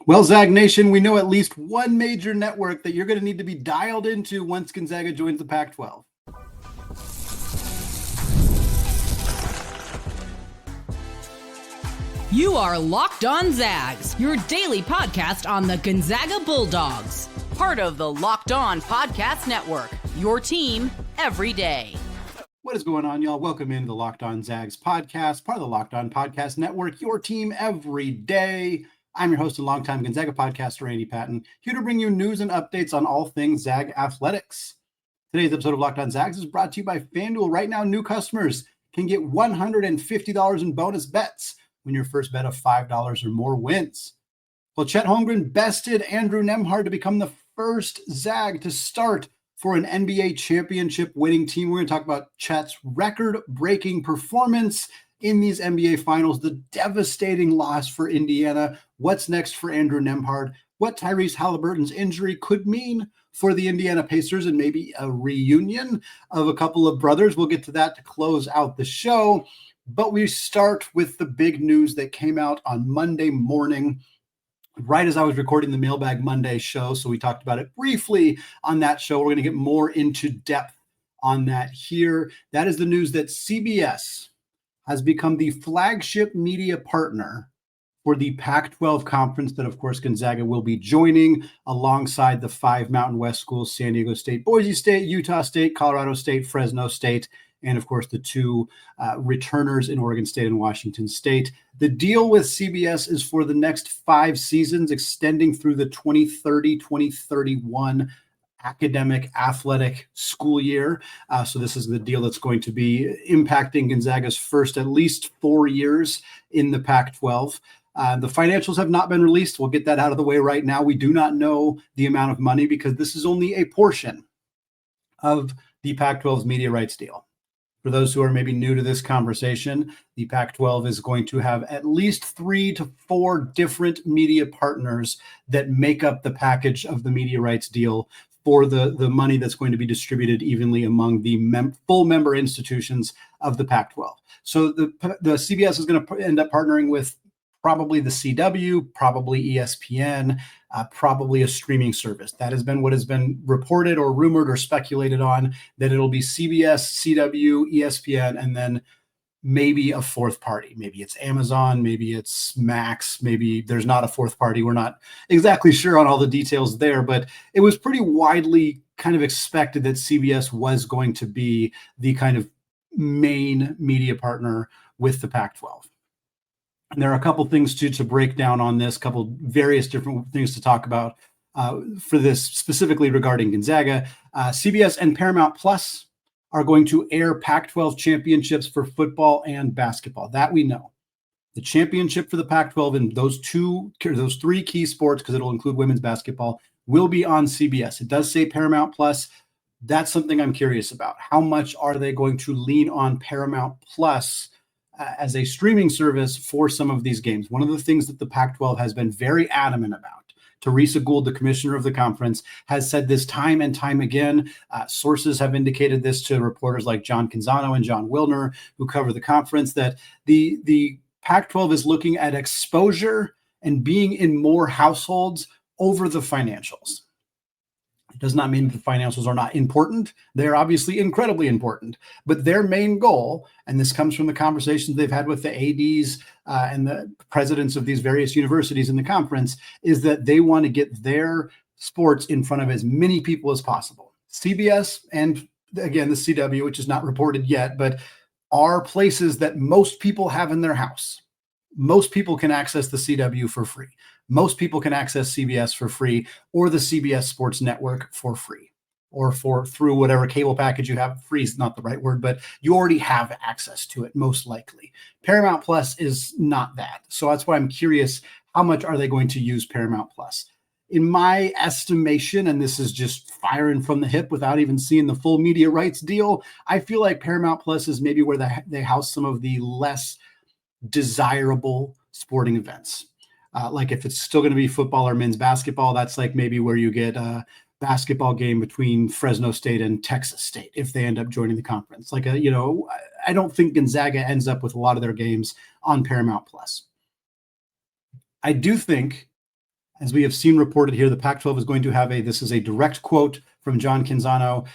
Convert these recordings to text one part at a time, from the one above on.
Well, Zag Nation, we know at least one major network that you're going to need to be dialed into once Gonzaga joins the Pac-12. You are Locked On Zags, your daily podcast on the Gonzaga Bulldogs. Part of the Locked On Podcast Network, your team every day. What is going on, y'all? Welcome into the Locked On Zags podcast, part of the Locked On Podcast Network, your team every day. I'm your host and longtime Gonzaga podcaster, Andy Patton, here to bring you news and updates on all things Zag athletics. Today's episode of Locked On Zags is brought to you by FanDuel. Right now, new customers can get $150 in bonus bets when your first bet of $5 or more wins. Well, Chet Holmgren bested Andrew Nemhard to become the first Zag to start for an NBA championship winning team. We're going to talk about Chet's record-breaking performance in these NBA finals, the devastating loss for Indiana, what's next for Andrew Nemhard, what Tyrese Haliburton's injury could mean for the Indiana Pacers, and maybe a reunion of a couple of brothers. We'll get to that to close out the show. But we start with the big news that came out on Monday morning, right as I was recording the Mailbag Monday show. So we talked about it briefly on that show. We're going to get more into depth on that here. That is the news that CBS has become the flagship media partner for the Pac-12 conference that, of course, Gonzaga will be joining alongside the 5 Mountain West schools, San Diego State, Boise State, Utah State, Colorado State, Fresno State, and, of course, the 2 returners in Oregon State and Washington State. The deal with CBS is for the next 5 seasons, extending through the 2030-2031 academic athletic school year. So this is the deal that's going to be impacting Gonzaga's first at least 4 years in the Pac-12. The financials have not been released. We'll get that out of the way right now. We do not know the amount of money because this is only a portion of the Pac-12's media rights deal. For those who are maybe new to this conversation, the Pac-12 is going to have at least 3 to 4 different media partners that make up the package of the media rights deal for the money that's going to be distributed evenly among the full member institutions of the Pac-12. So the CBS is going to end up partnering with probably the CW, probably ESPN, probably a streaming service. That has been what has been reported or rumored or speculated on, that it'll be CBS, CW, ESPN, and then maybe a fourth party. Maybe it's Amazon, maybe it's Max, maybe there's not a fourth party. We're not exactly sure on all the details there, but it was pretty widely kind of expected that CBS was going to be the kind of main media partner with the Pac-12. And there are a couple things to break down on this, couple various different things to talk about for this specifically regarding Gonzaga. CBS and Paramount Plus are going to air Pac-12 championships for football and basketball. That we know. The championship for the Pac-12 in those 3 key sports, because it'll include women's basketball, will be on CBS. It does say Paramount Plus. That's something I'm curious about. How much are they going to lean on Paramount Plus as a streaming service for some of these games? One of the things that the Pac-12 has been very adamant about, Tyrese Gould, the commissioner of the conference, has said this time and time again. Sources have indicated this to reporters like John Canzano and John Wilner, who cover the conference, that the Pac-12 is looking at exposure and being in more households over the financials. It does not mean that the financials are not important. They're obviously incredibly important, but their main goal, and this comes from the conversations they've had with the ADs and the presidents of these various universities in the conference, is that they want to get their sports in front of as many people as possible. CBS and, again, the CW, which is not reported yet, but are places that most people have in their house. Most people can access the CW for free. Most people can access CBS for free, or the CBS Sports Network for free, or through whatever cable package you have. Free is not the right word, but you already have access to it, most likely. Paramount Plus is not that. So that's why I'm curious, how much are they going to use Paramount Plus? In my estimation, and this is just firing from the hip without even seeing the full media rights deal, I feel like Paramount Plus is maybe where they house some of the less desirable sporting events. Like if it's still going to be football or men's basketball, that's like maybe where you get a basketball game between Fresno State and Texas State if they end up joining the conference. I don't think Gonzaga ends up with a lot of their games on Paramount Plus. I do think As we have seen reported here, the Pac-12 is going to have this is a direct quote from John Canzano,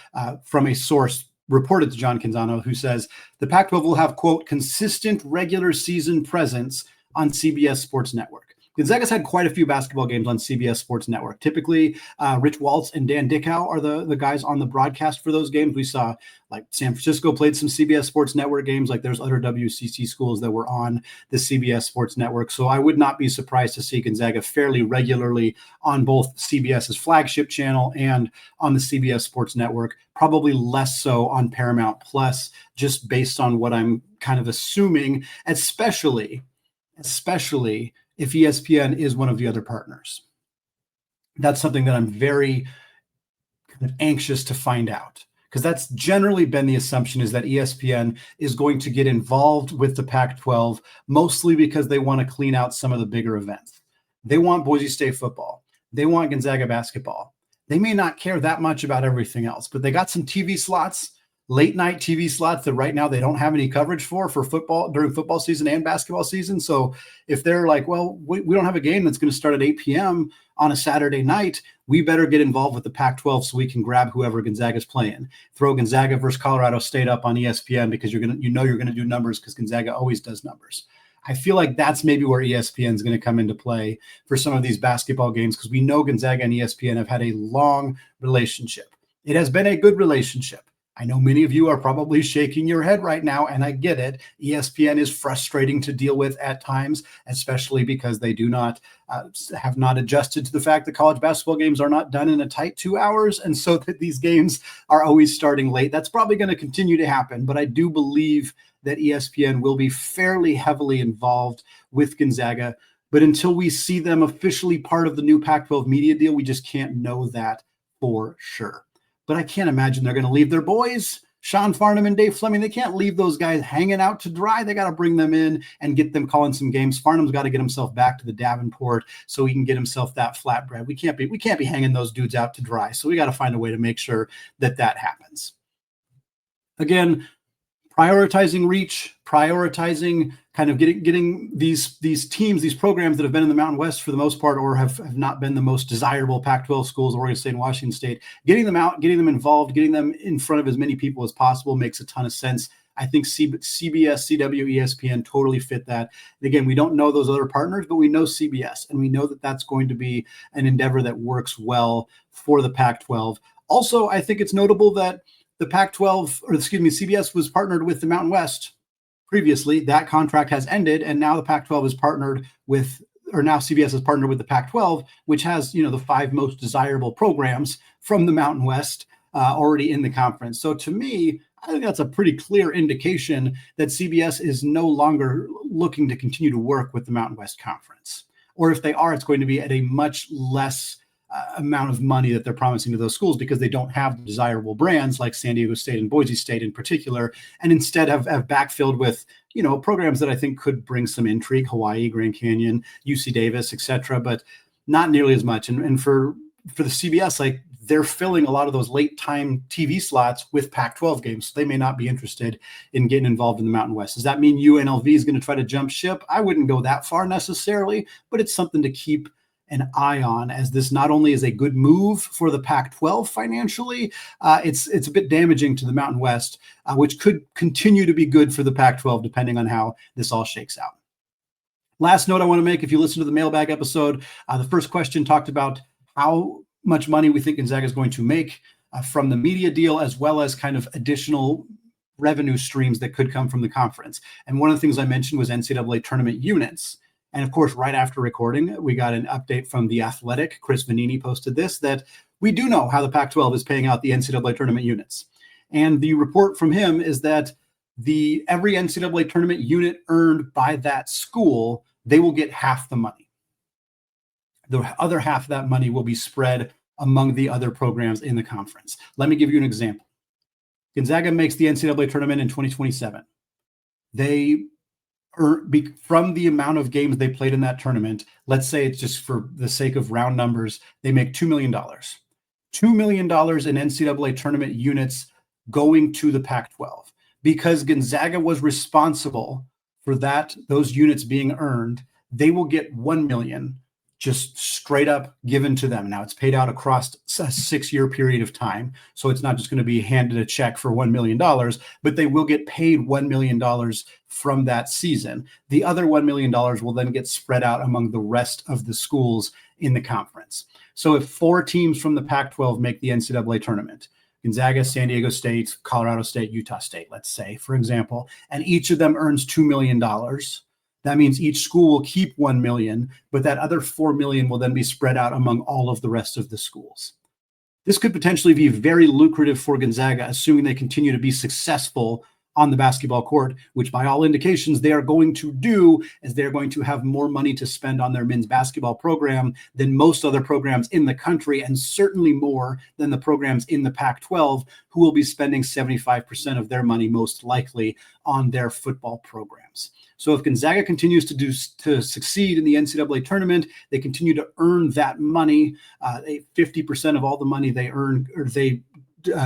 from a source reported to John Canzano, who says the Pac-12 will have, quote, consistent regular season presence on CBS Sports Network. Gonzaga's had quite a few basketball games on CBS Sports Network. Typically, Rich Waltz and Dan Dickau are the guys on the broadcast for those games. We saw like San Francisco played some CBS Sports Network games. Like there's other WCC schools that were on the CBS Sports Network. So I would not be surprised to see Gonzaga fairly regularly on both CBS's flagship channel and on the CBS Sports Network. Probably less so on Paramount Plus, just based on what I'm kind of assuming, especially if ESPN is one of the other partners. That's something that I'm very kind of anxious to find out, because that's generally been the assumption, is that ESPN is going to get involved with the Pac-12, mostly because they want to clean out some of the bigger events. They want Boise State football. They want Gonzaga basketball. They may not care that much about everything else, but they got some TV slots, late night TV slots, that right now they don't have any coverage for football during football season and basketball season. So if they're like, well, we don't have a game that's going to start at 8 p.m. on a Saturday night, we better get involved with the Pac-12 so we can grab whoever Gonzaga's playing. Throw Gonzaga versus Colorado State up on ESPN because you're going to do numbers, because Gonzaga always does numbers. I feel like that's maybe where ESPN is going to come into play for some of these basketball games, because we know Gonzaga and ESPN have had a long relationship. It has been a good relationship. I know many of you are probably shaking your head right now, and I get it. ESPN is frustrating to deal with at times, especially because they have not adjusted to the fact that college basketball games are not done in a tight 2 hours, and so that these games are always starting late. That's probably going to continue to happen, but I do believe that ESPN will be fairly heavily involved with Gonzaga. But until we see them officially part of the new Pac-12 media deal, we just can't know that for sure. But I can't imagine they're going to leave their boys, Sean Farnham and Dave Fleming. They can't leave those guys hanging out to dry. They got to bring them in and get them calling some games. Farnham's got to get himself back to the Davenport so he can get himself that flatbread. We can't be hanging those dudes out to dry. So we got to find a way to make sure that happens. Again, prioritizing reach, prioritizing kind of getting these teams, these programs that have been in the Mountain West for the most part, or have not been the most desirable Pac-12 schools, Oregon State and Washington State, getting them out, getting them involved, getting them in front of as many people as possible makes a ton of sense. I think CBS, CW, ESPN totally fit that. And again, we don't know those other partners, but we know CBS, and we know that that's going to be an endeavor that works well for the Pac-12. Also, I think it's notable that the CBS was partnered with the Mountain West previously. That contract has ended, and now the Pac-12 is partnered with, or now CBS is partnered with the Pac-12, which has, the 5 most desirable programs from the Mountain West already in the conference. So to me, I think that's a pretty clear indication that CBS is no longer looking to continue to work with the Mountain West Conference. Or if they are, it's going to be at a much less amount of money that they're promising to those schools, because they don't have desirable brands like San Diego State and Boise State in particular, and instead have backfilled with, programs that I think could bring some intrigue: Hawaii, Grand Canyon, UC Davis, etc., but not nearly as much. And for the CBS, like, they're filling a lot of those late time TV slots with Pac-12 games. So they may not be interested in getting involved in the Mountain West. Does that mean UNLV is going to try to jump ship? I wouldn't go that far necessarily, but it's something to keep an eye on, as this not only is a good move for the Pac-12 financially, it's a bit damaging to the Mountain West, which could continue to be good for the Pac-12 depending on how this all shakes out. Last note I want to make: if you listen to the mailbag episode, the first question talked about how much money we think Gonzaga is going to make from the media deal, as well as kind of additional revenue streams that could come from the conference. And one of the things I mentioned was NCAA tournament units. And of course, right after recording, we got an update from The Athletic. Chris Vanini posted this, that we do know how the Pac-12 is paying out the NCAA tournament units. And the report from him is that every NCAA tournament unit earned by that school, they will get half the money. The other half of that money will be spread among the other programs in the conference. Let me give you an example. Gonzaga makes the NCAA tournament in 2027. They from the amount of games they played in that tournament, let's say it's just for the sake of round numbers, they make $2 million. $2 million in NCAA tournament units going to the Pac-12. Because Gonzaga was responsible for those units being earned, they will get $1 million just straight up given to them. Now it's paid out across a 6-year period of time. So it's not just going to be handed a check for $1 million, but they will get paid $1 million from that season. The other $1 million will then get spread out among the rest of the schools in the conference. So if 4 teams from the Pac-12 make the NCAA tournament, Gonzaga, San Diego State, Colorado State, Utah State, let's say, for example, and each of them earns $2 million, that means each school will keep $1 million, but that other $4 million will then be spread out among all of the rest of the schools. This could potentially be very lucrative for Gonzaga, assuming they continue to be successful on the basketball court, which by all indications they are going to do, as they're going to have more money to spend on their men's basketball program than most other programs in the country, and certainly more than the programs in the Pac-12, who will be spending 75% of their money most likely on their football programs. So if Gonzaga continues to succeed in the NCAA tournament, they continue to earn that money. 50% of all the money they earn, or they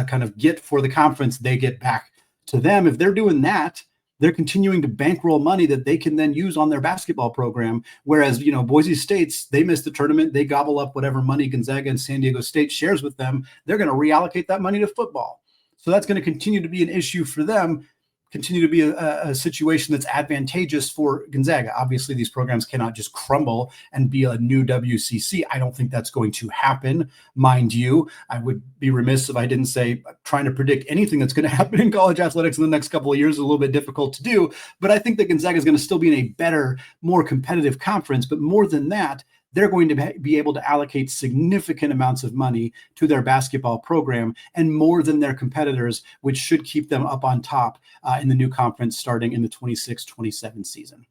kind of get for the conference, they get back to them. If they're doing that, they're continuing to bankroll money that they can then use on their basketball program. Whereas, Boise State's, they miss the tournament, they gobble up whatever money Gonzaga and San Diego State shares with them. They're going to reallocate that money to football. So that's going to continue to be an issue for them, continue to be a situation that's advantageous for Gonzaga. Obviously, these programs cannot just crumble and be a new WCC. I don't think that's going to happen, mind you. I would be remiss if I didn't say trying to predict anything that's going to happen in college athletics in the next couple of years is a little bit difficult to do. But I think that Gonzaga is going to still be in a better, more competitive conference. But more than that, they're going to be able to allocate significant amounts of money to their basketball program, and more than their competitors, which should keep them up on top in the new conference starting in the 26-27 season.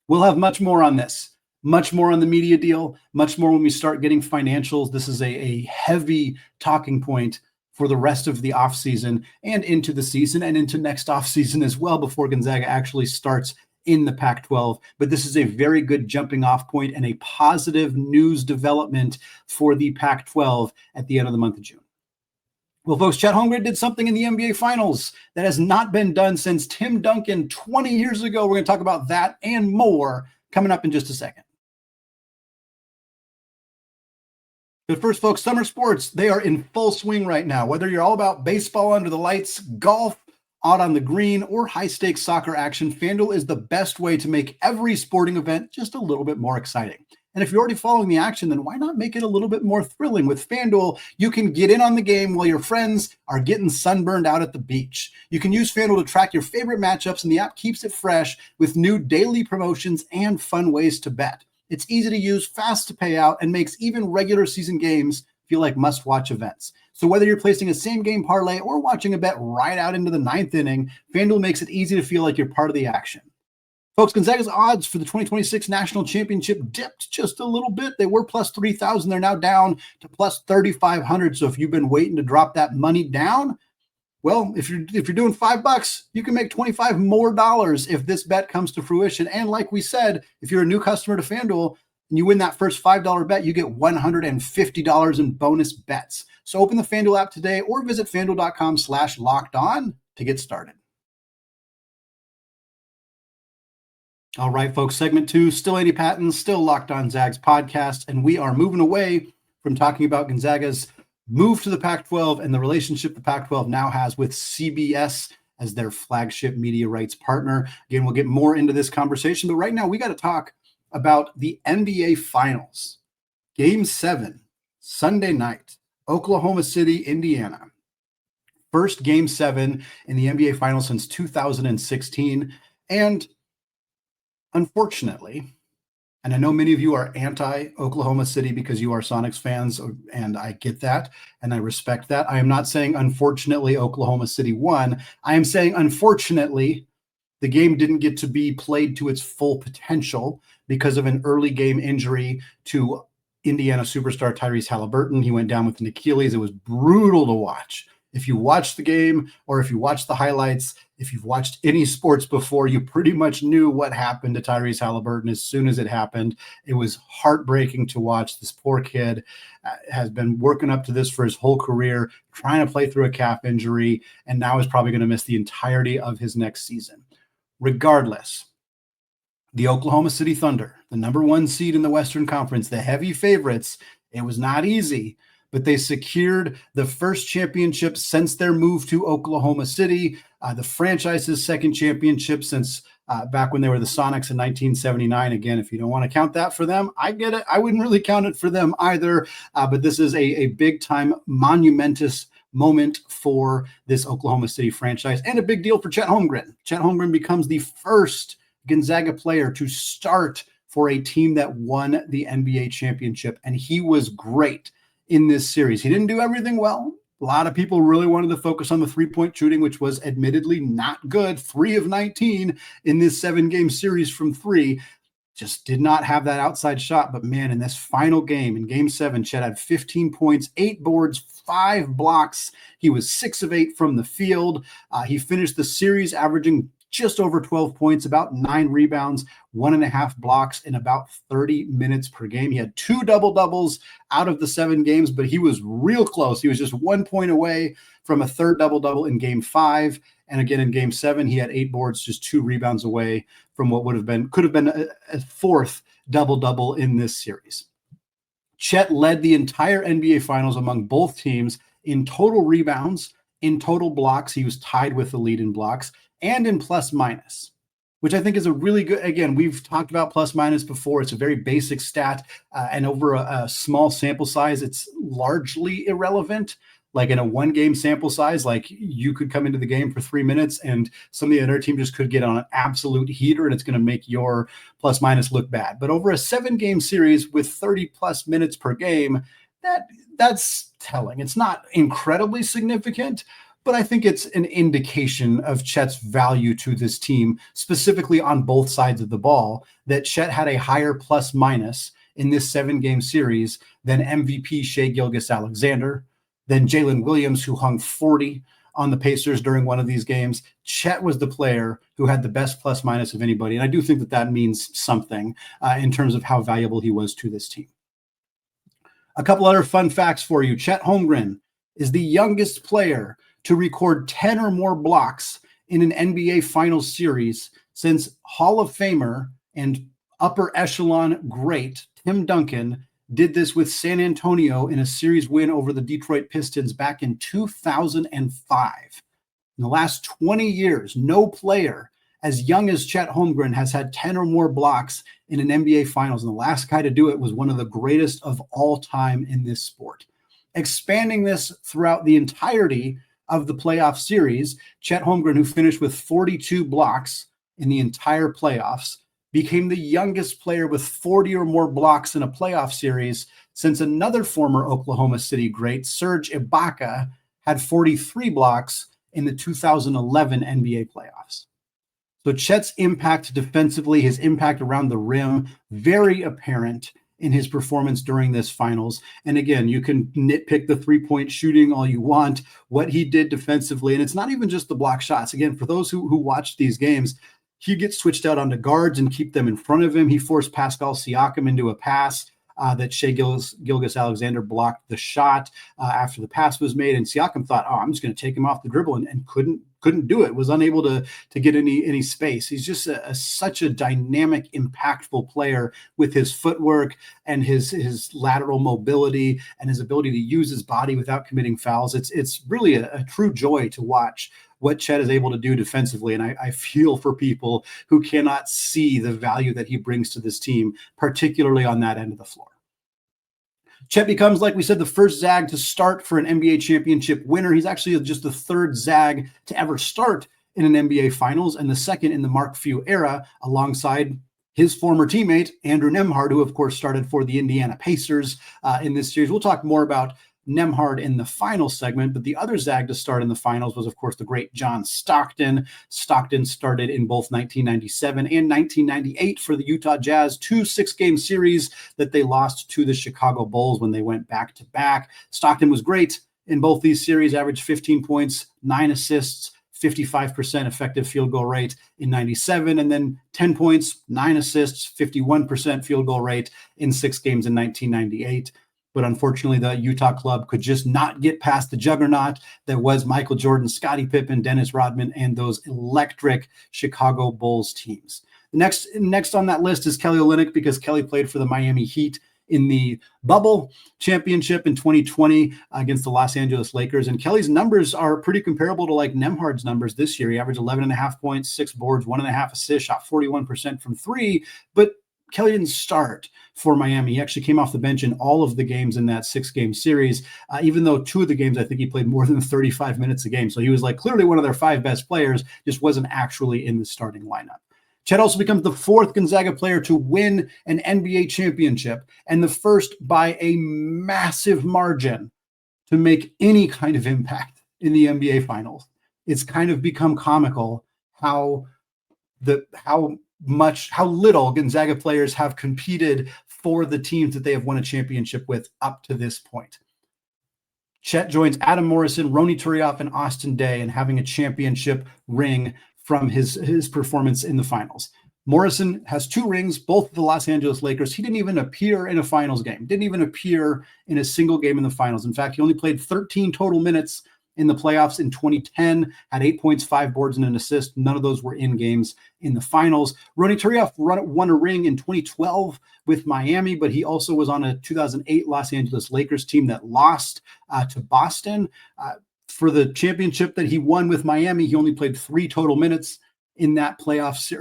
We'll have much more on this, much more on the media deal, much more when we start getting financials. This is a heavy talking point for the rest of the offseason and into the season and into next offseason as well, before Gonzaga actually starts in the Pac-12. But this is a very good jumping off point and a positive news development for the Pac-12 at the end of the month of June. Well, folks, Chet Holmgren did something in the NBA Finals that has not been done since Tim Duncan 20 years ago. We're going to talk about that and more coming up in just a second. But first, folks, summer sports, they are in full swing right now. Whether you're all about baseball under the lights, golf out on the green, or high-stakes soccer action, FanDuel is the best way to make every sporting event just a little bit more exciting. And if you're already following the action, then why not make it a little bit more thrilling? With FanDuel, you can get in on the game while your friends are getting sunburned out at the beach. You can use FanDuel to track your favorite matchups, and the app keeps it fresh with new daily promotions and fun ways to bet. It's easy to use, fast to pay out, and makes even regular season games feel like must-watch events. So whether you're placing a same-game parlay or watching a bet right out into the 9th inning, FanDuel makes it easy to feel like you're part of the action. Folks, Gonzaga's odds for the 2026 National Championship dipped just a little bit. They were plus 3,000. They're now down to plus 3,500. So if you've been waiting to drop that money down, well, if you're doing $5, you can make $25 more if this bet comes to fruition. And like we said, if you're a new customer to FanDuel and you win that first $5 bet, you get $150 in bonus bets. So open the FanDuel app today or visit FanDuel.com/lockedon to get started. All right, folks, segment 2, still Andy Patton, still Locked On Zags podcast, and we are moving away from talking about Gonzaga's move to the Pac-12 and the relationship the Pac-12 now has with CBS as their flagship media rights partner. Again, we'll get more into this conversation, but right now we got to talk about the NBA Finals. Game 7, Sunday night, Oklahoma City, Indiana. First Game 7 in the NBA Finals since 2016, and unfortunately, and I know many of you are anti-Oklahoma City because you are Sonics fans, and I get that, and I respect that. I am not saying, unfortunately, Oklahoma City won. I am saying, unfortunately, the game didn't get to be played to its full potential because of an early game injury to Indiana superstar Tyrese Haliburton. He went down with an Achilles. It was brutal to watch. If you watched the game or if you watched the highlights, if you've watched any sports before, you pretty much knew what happened to Tyrese Haliburton as soon as it happened. It was heartbreaking to watch. This poor kid has been working up to this for his whole career, trying to play through a calf injury, and now is probably going to miss the entirety of his next season. Regardless, The Oklahoma City Thunder, the number 1 seed in the Western Conference, the heavy favorites. It was not easy, but they secured the first championship since their move to Oklahoma City, the franchise's second championship since back when they were the Sonics in 1979. Again, if you don't want to count that for them, I get it. I wouldn't really count it for them either, but this is a big-time, monumentous moment for this Oklahoma City franchise and a big deal for Chet Holmgren. Chet Holmgren becomes the first Gonzaga player to start for a team that won the NBA championship, and he was great in this series. He didn't do everything well. A lot of people really wanted to focus on the three-point shooting, which was admittedly not good. 3 of 19 in this 7-game series from 3. Just did not have that outside shot. But man, in this final game, in game 7, Chet had 15 points, 8 boards, 5 blocks. He was 6 of 8 from the field. He finished the series averaging just over 12 points, about 9 rebounds, 1.5 blocks in about 30 minutes per game. He had 2 double-doubles out of the 7 games, but he was real close. He was just 1 point away from a third double-double in game 5. And again, in game 7, he had 8 boards, just 2 rebounds away from what could have been a fourth double-double in this series. Chet led the entire NBA Finals among both teams in total rebounds, in total blocks. He was tied with the lead in blocks, and in plus minus, which I think is a really good, again, we've talked about plus minus before. It's a very basic stat, and over a small sample size, it's largely irrelevant. Like in a 1-game sample size, like you could come into the game for 3 minutes and some of the other team just could get on an absolute heater and it's going to make your plus minus look bad. But over a 7-game series with 30 plus minutes per game, that's telling. It's not incredibly significant, but I think it's an indication of Chet's value to this team, specifically on both sides of the ball, that Chet had a higher plus minus in this 7-game series than MVP Shai Gilgeous-Alexander, than Jalen Williams, who hung 40 on the Pacers during one of these games. Chet was the player who had the best plus minus of anybody. And I do think that means something in terms of how valuable he was to this team. A couple other fun facts for you. Chet Holmgren is the youngest player to record 10 or more blocks in an NBA Finals series since Hall of Famer and upper echelon great Tim Duncan did this with San Antonio in a series win over the Detroit Pistons back in 2005. In the last 20 years, no player as young as Chet Holmgren has had 10 or more blocks in an NBA Finals, and the last guy to do it was one of the greatest of all time in this sport. Expanding this throughout the entirety of the playoff series, Chet Holmgren, who finished with 42 blocks in the entire playoffs, became the youngest player with 40 or more blocks in a playoff series since another former Oklahoma City great, Serge Ibaka, had 43 blocks in the 2011 NBA playoffs. So Chet's impact defensively, his impact around the rim, very apparent in his performance during this finals. And again, you can nitpick the three-point shooting all you want, what he did defensively. And it's not even just the block shots. Again, for those who watch these games, he gets switched out onto guards and keep them in front of him. He forced Pascal Siakam into a pass that Shai Gilgeous-Alexander blocked the shot after the pass was made. And Siakam thought, I'm just going to take him off the dribble and couldn't do it, was unable to get any space. He's just such a dynamic, impactful player with his footwork and his lateral mobility and his ability to use his body without committing fouls. It's really a true joy to watch what Chet is able to do defensively. And I feel for people who cannot see the value that he brings to this team, particularly on that end of the floor. Chet becomes, like we said, the first Zag to start for an NBA championship winner. He's actually just the third Zag to ever start in an NBA Finals and the second in the Mark Few era, alongside his former teammate, Andrew Nemhard, who, of course, started for the Indiana Pacers in this series. We'll talk more about Nemhard in the final segment, but the other Zag to start in the finals was, of course, the great John Stockton. Stockton started in both 1997 and 1998 for the Utah Jazz, 2 6-game series that they lost to the Chicago Bulls when they went back-to-back. Stockton was great in both these series, averaged 15 points, 9 assists, 55% effective field goal rate in 97, and then 10 points, 9 assists, 51% field goal rate in 6 games in 1998. But unfortunately, the Utah club could just not get past the juggernaut that was Michael Jordan, Scottie Pippen, Dennis Rodman, and those electric Chicago Bulls teams. Next on that list is Kelly Olynyk, because Kelly played for the Miami Heat in the bubble championship in 2020 against the Los Angeles Lakers. And Kelly's numbers are pretty comparable to like Nemhard's numbers this year. He averaged 11.5 points, 6 boards, 1.5 assists, shot 41% from three. But Kelly didn't start for Miami. He actually came off the bench in all of the games in that 6-game series, even though 2 of the games, I think he played more than 35 minutes a game. So he was like clearly one of their 5 best players, just wasn't actually in the starting lineup. Chet also becomes the 4th Gonzaga player to win an NBA championship and the first by a massive margin to make any kind of impact in the NBA finals. It's kind of become comical how little Gonzaga players have competed for the teams that they have won a championship with up to this point. Chet joins Adam Morrison, Ronny Turiaf, and Austin Daye in having a championship ring from his performance in the finals. Morrison has 2 rings, both with the Los Angeles Lakers. He didn't even appear in a finals game, didn't even appear in a single game in the finals. In fact, he only played 13 total minutes in the playoffs in 2010, had 8 points, 5 boards, and an assist. None of those were in games in the finals. Ronny Turiaf won a ring in 2012 with Miami, but he also was on a 2008 Los Angeles Lakers team that lost to Boston. For the championship that he won with Miami, he only played 3 total minutes in that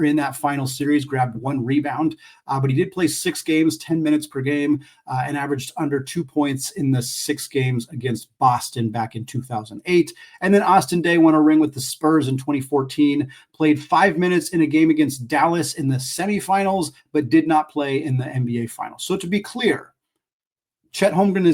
in that final series, grabbed 1 rebound, but he did play 6 games, 10 minutes per game, and averaged under 2 points in the 6 games against Boston back in 2008. And then Austin Daye won a ring with the Spurs in 2014, played 5 minutes in a game against Dallas in the semifinals, but did not play in the NBA finals. So to be clear, Chet Holmgren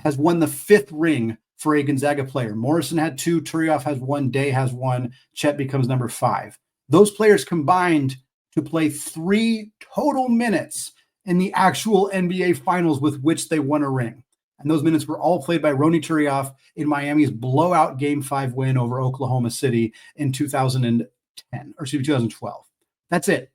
has won the 5th ring for a Gonzaga player. Morrison had 2, Turiaf has 1, Daye has 1, Chet becomes number 5. Those players combined to play 3 total minutes in the actual NBA finals with which they won a ring. And those minutes were all played by Ronny Turiaf in Miami's blowout Game 5 win over Oklahoma City in 2012. That's it.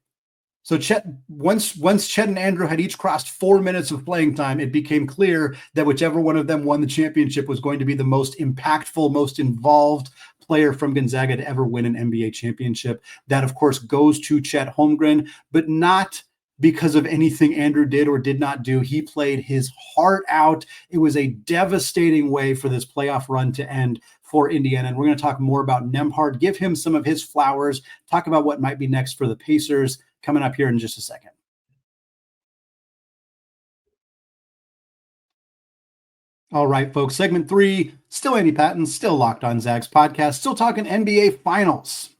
So Chet, once Chet and Andrew had each crossed 4 minutes of playing time, it became clear that whichever one of them won the championship was going to be the most impactful, most involved player from Gonzaga to ever win an NBA championship. That, of course, goes to Chet Holmgren, but not because of anything Andrew did or did not do. He played his heart out. It was a devastating way for this playoff run to end for Indiana. And we're going to talk more about Nemhard, give him some of his flowers, talk about what might be next for the Pacers coming up here in just a second. All right, folks, segment 3, still Andy Patton, still Locked On Zags podcast, still talking NBA Finals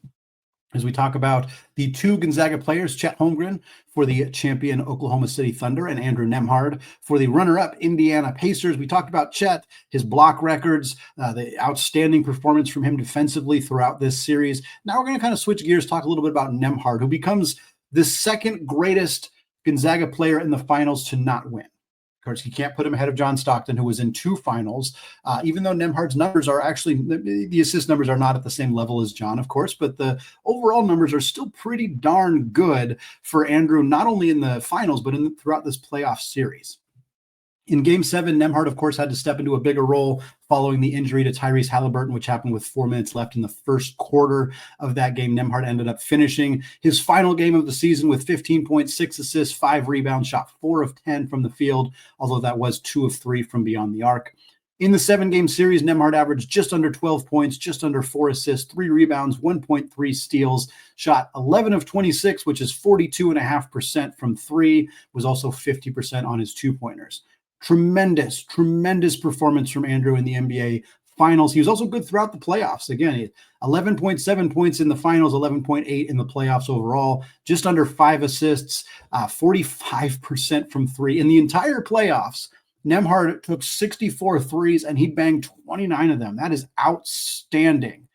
as we talk about the 2 Gonzaga players, Chet Holmgren for the champion Oklahoma City Thunder and Andrew Nemhard for the runner-up Indiana Pacers. We talked about Chet, his block records, the outstanding performance from him defensively throughout this series. Now we're going to kind of switch gears, talk a little bit about Nemhard, who becomes the 2nd greatest Gonzaga player in the finals to not win. Of course, you can't put him ahead of John Stockton, who was in 2 finals, even though Nemhard's numbers are actually, the assist numbers are not at the same level as John, of course, but the overall numbers are still pretty darn good for Andrew, not only in the finals, but throughout this playoff series. In Game 7, Nemhard, of course, had to step into a bigger role following the injury to Tyrese Haliburton, which happened with 4 minutes left in the first quarter of that game. Nemhard ended up finishing his final game of the season with 15.6 assists, 5 rebounds, shot 4 of 10 from the field, although that was 2 of 3 from beyond the arc. In the 7-game series, Nemhard averaged just under 12 points, just under 4 assists, 3 rebounds, 1.3 steals, shot 11 of 26, which is 42.5% from 3, was also 50% on his 2-pointers. Tremendous performance from Andrew in the NBA Finals. He was also good throughout the playoffs. Again, 11.7 points in the finals, 11.8 in the playoffs overall, just under 5 assists, 45% from 3. In the entire playoffs, Nemhard took 64 threes and he banged 29 of them. That is outstanding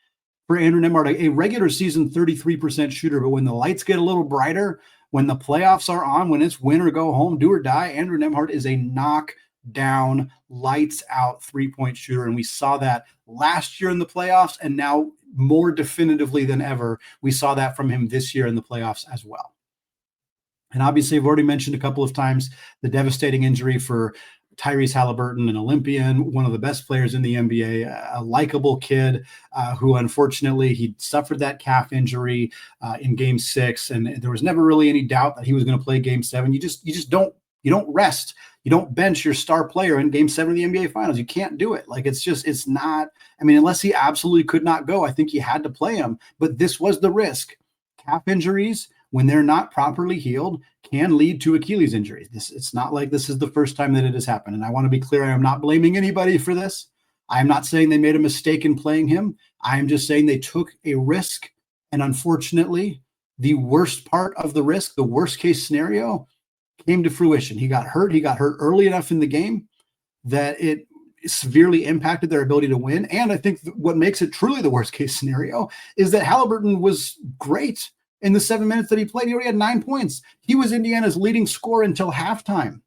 for Andrew Nemhard, a regular season 33% shooter, but when the lights get a little brighter, when the playoffs are on, when it's win or go home, do or die, Andrew Nemhard is a knockdown, lights-out three-point shooter, and we saw that last year in the playoffs, and now more definitively than ever, we saw that from him this year in the playoffs as well. And obviously, I've already mentioned a couple of times the devastating injury for Tyrese Haliburton, an Olympian, one of the best players in the NBA, a likable kid who unfortunately he suffered that calf injury in Game 6, and there was never really any doubt that he was going to play Game 7. You just don't rest. You don't bench your star player in Game 7 of the NBA Finals. You can't do it. Like it's not. I mean, unless he absolutely could not go, I think you had to play him. But this was the risk. Calf injuries, when they're not properly healed, can lead to Achilles injuries. It's not like this is the first time that it has happened. And I want to be clear, I am not blaming anybody for this. I am not saying they made a mistake in playing him. I am just saying they took a risk. And unfortunately, the worst part of the risk, the worst case scenario, came to fruition. He got hurt. He got hurt early enough in the game that it severely impacted their ability to win. And I think what makes it truly the worst case scenario is that Haliburton was great in the 7 minutes that he played. He already had 9 points. He was Indiana's leading scorer until halftime,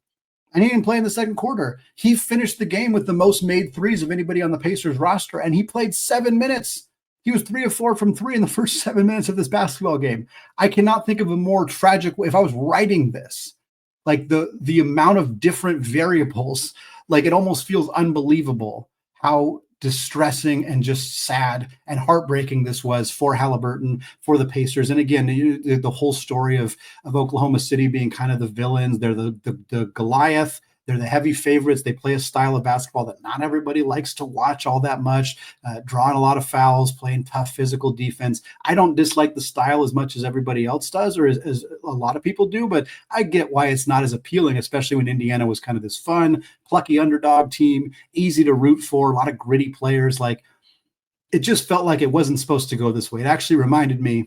and he didn't play in the second quarter. He finished the game with the most made threes of anybody on the Pacers roster, and he played 7 minutes. He was 3 of 4 from 3 in the first 7 minutes of this basketball game. I cannot think of a more tragic way. If I was writing this, like the amount of different variables, like it almost feels unbelievable how distressing and just sad and heartbreaking this was for Haliburton, for the Pacers. And again, the whole story of Oklahoma City being kind of the villains. They're the Goliath. They're the heavy favorites. They play a style of basketball that not everybody likes to watch all that much, drawing a lot of fouls, playing tough physical defense. I don't dislike the style as much as everybody else does, or as a lot of people do, but I get why it's not as appealing, especially when Indiana was kind of this fun, plucky underdog team, easy to root for, a lot of gritty players. Like, it just felt like it wasn't supposed to go this way. It actually reminded me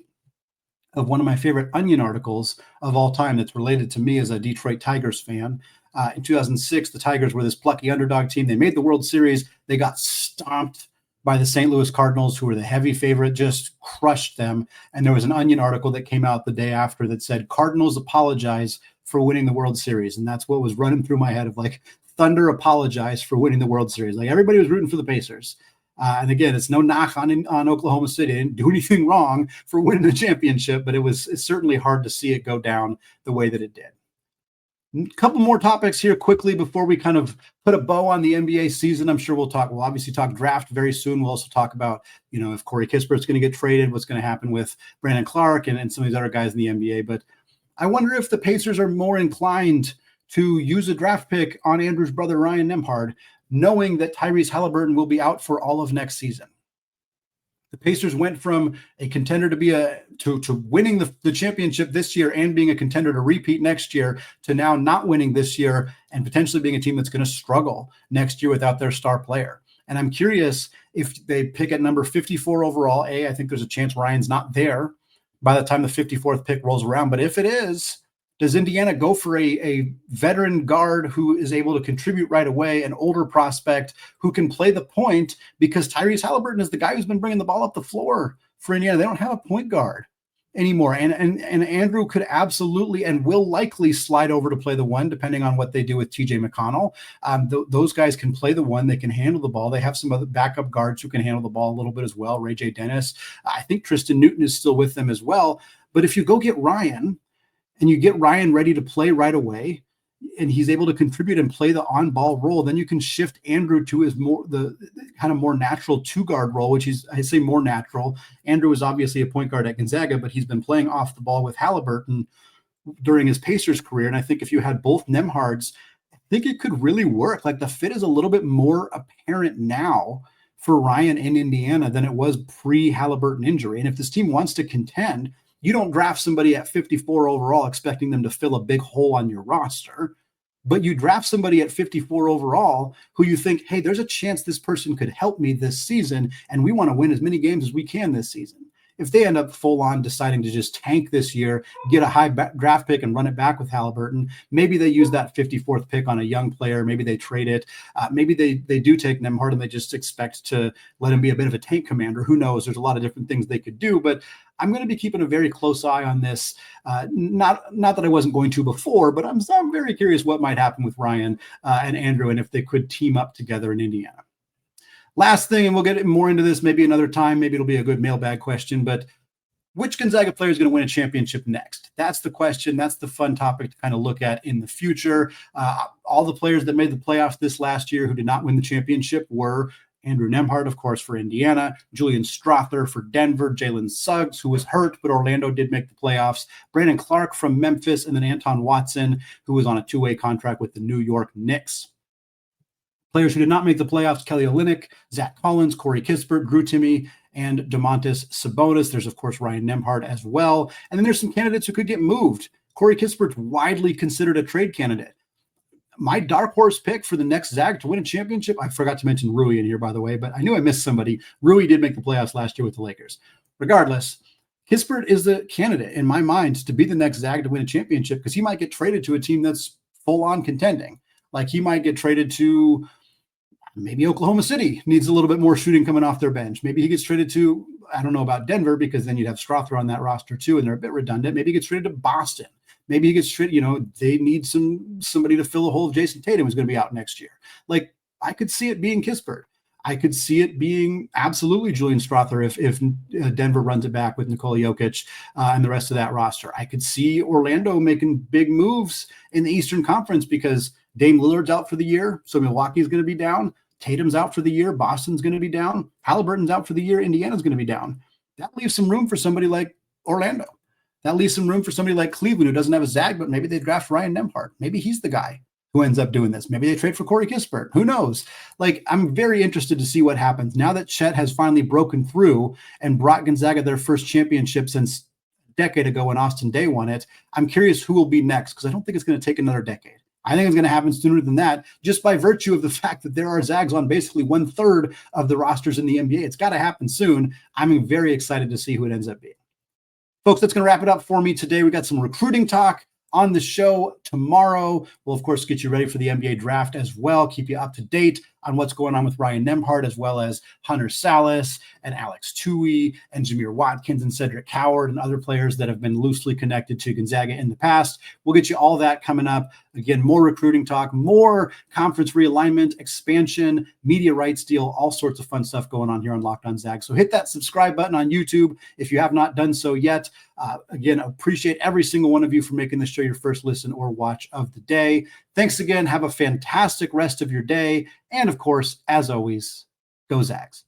of one of my favorite Onion articles of all time that's related to me as a Detroit Tigers fan. In 2006, the Tigers were this plucky underdog team. They made the World Series. They got stomped by the St. Louis Cardinals, who were the heavy favorite, just crushed them. And there was an Onion article that came out the day after that said, Cardinals apologize for winning the World Series. And that's what was running through my head of like, Thunder apologized for winning the World Series. Like, everybody was rooting for the Pacers. And again, it's no knock on Oklahoma City. They didn't do anything wrong for winning the championship, but it's certainly hard to see it go down the way that it did. A couple more topics here quickly before we kind of put a bow on the NBA season. I'm sure we'll obviously talk draft very soon. We'll also talk about, if Corey Kispert's going to get traded, what's going to happen with Brandon Clark and some of these other guys in the NBA. But I wonder if the Pacers are more inclined to use a draft pick on Andrew's brother, Ryan Nemhard, knowing that Tyrese Haliburton will be out for all of next season. The Pacers went from a contender to winning the championship this year and being a contender to repeat next year, to now not winning this year and potentially being a team that's going to struggle next year without their star player. And I'm curious if they pick at number 54 overall. I think there's a chance Ryan's not there by the time the 54th pick rolls around. But if it is, does Indiana go for a veteran guard who is able to contribute right away, an older prospect who can play the point? Because Tyrese Haliburton is the guy who's been bringing the ball up the floor for Indiana. They don't have a point guard anymore. And Andrew could absolutely and will likely slide over to play the one, depending on what they do with TJ McConnell. Those guys can play the one. They can handle the ball. They have some other backup guards who can handle the ball a little bit as well. Ray J. Dennis. I think Tristan Newton is still with them as well. But if you go get Ryan, and you get Ryan ready to play right away, and he's able to contribute and play the on-ball role, then you can shift Andrew to the kind of more natural two-guard role, which is, I say, more natural. Andrew is obviously a point guard at Gonzaga, but he's been playing off the ball with Haliburton during his Pacers career. And I think if you had both Nemhards, I think it could really work. Like, the fit is a little bit more apparent now for Ryan in Indiana than it was pre-Haliburton injury. And if this team wants to contend, you don't draft somebody at 54 overall expecting them to fill a big hole on your roster, but you draft somebody at 54 overall who you think, hey, there's a chance this person could help me this season, and we want to win as many games as we can this season. If they end up full on deciding to just tank this year, get a high draft pick and run it back with Haliburton, maybe they use that 54th pick on a young player. Maybe they trade it. Maybe they do take Nemhard and they just expect to let him be a bit of a tank commander. Who knows? There's a lot of different things they could do, but I'm going to be keeping a very close eye on this. Not that I wasn't going to before, but I'm very curious what might happen with Ryan and Andrew, and if they could team up together in Indiana. Last thing, and we'll get more into this maybe another time. Maybe it'll be a good mailbag question, but which Gonzaga player is going to win a championship next? That's the question. That's the fun topic to kind of look at in the future. All the players that made the playoffs this last year who did not win the championship were Andrew Nemhard, of course, for Indiana, Julian Strawther for Denver, Jalen Suggs, who was hurt, but Orlando did make the playoffs, Brandon Clark from Memphis, and then Anton Watson, who was on a two-way contract with the New York Knicks. Players who did not make the playoffs, Kelly Olynyk, Zach Collins, Corey Kispert, Drew Timme, and Domantas Sabonis. There's, of course, Ryan Nemhard as well. And then there's some candidates who could get moved. Corey Kispert's widely considered a trade candidate. My dark horse pick for the next Zag to win a championship, I forgot to mention Rui in here, by the way, but I knew I missed somebody. Rui did make the playoffs last year with the Lakers. Regardless, Kispert is the candidate in my mind to be the next Zag to win a championship because he might get traded to a team that's full-on contending. Like he might get traded to maybe Oklahoma City needs a little bit more shooting coming off their bench. Maybe he gets traded to, I don't know about Denver because then you'd have Strawther on that roster too, and they're a bit redundant. Maybe he gets traded to Boston. Maybe he gets traded, they need somebody to fill a hole if Jason Tatum is going to be out next year. Like I could see it being Kispert. I could see it being absolutely Julian Strawther if Denver runs it back with Nikola Jokic and the rest of that roster. I could see Orlando making big moves in the Eastern Conference because Dame Lillard's out for the year, so Milwaukee's going to be down. Tatum's out for the year. Boston's going to be down. Haliburton's out for the year. Indiana's going to be down. That leaves some room for somebody like Orlando. That leaves some room for somebody like Cleveland who doesn't have a Zag, but maybe they draft Ryan Nemhard. Maybe he's the guy who ends up doing this. Maybe they trade for Corey Kispert. Who knows? Like, I'm very interested to see what happens now that Chet has finally broken through and brought Gonzaga their first championship since a decade ago when Austin Day won it. I'm curious who will be next because I don't think it's going to take another decade. I think it's going to happen sooner than that, just by virtue of the fact that there are Zags on basically 1/3 of the rosters in the NBA. It's got to happen soon. I'm very excited to see who it ends up being. Folks, that's going to wrap it up for me today. We got some recruiting talk on the show tomorrow. We'll, of course, get you ready for the NBA draft as well, keep you up to date on what's going on with Ryan Nemhard, as well as Hunter Salas and Alex Tui and Jameer Watkins and Cedric Coward and other players that have been loosely connected to Gonzaga in the past. We'll get you all that coming up. Again, more recruiting talk, more conference realignment, expansion, media rights deal, all sorts of fun stuff going on here on Locked On Zags. So hit that subscribe button on YouTube if you have not done so yet. Again, appreciate every single one of you for making this show your first listen or watch of the day. Thanks again. Have a fantastic rest of your day. And of course, as always, go Zags.